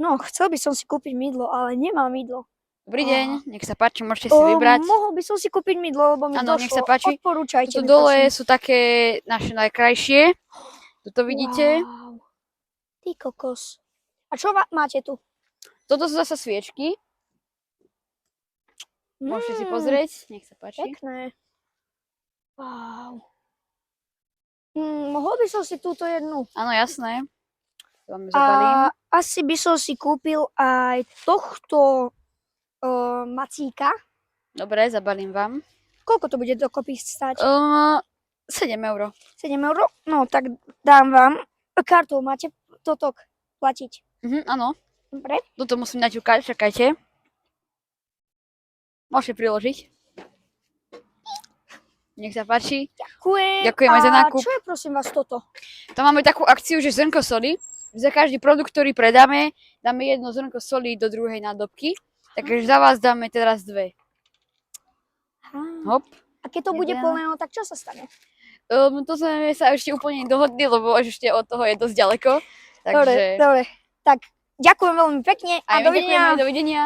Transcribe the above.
No, chcel by som si kúpiť mydlo, ale nemám mydlo. Dobrý deň, nech sa páči, môžete si vybrať. Mohol by som si kúpiť mydlo, lebo mi Áno, došlo. nech sa páči. Odporúčajte Tu mi, dole prosím. sú také naše najkrajšie. Tu vidíte. Wow. Ty kokos. A čo máte tu? Toto sú zase sviečky. Môžete si pozrieť, nech sa páči. Pekné. Wow. Mohol by som si túto jednu. Áno, jasné. To vám zabalím. A asi by som si kúpil aj tohto macíka. Dobre, zabalím vám. Koľko to bude dokopy stáť? 7 €. 7 €? No, tak dám vám. Kartou máte toto platiť. Áno. Dobre. Toto musím naťukať, čakajte. Môžete priložiť. Nech sa páči. Ďakujem. Ďakujeme za nákup. A čo je prosím vás toto? Tam máme takú akciu, že zrnko soli. Za každý produkt, ktorý predáme, dáme jedno zrnko soli do druhej nádobky. Takže za vás dáme teraz 2. Hop. A keď to bude plné, no, tak čo sa stane? To sme sa ešte úplne dohodli, lebo ešte od toho je dosť ďaleko. Takže... Dobre. Tak ďakujem veľmi pekne a dovidenia. Dovidenia.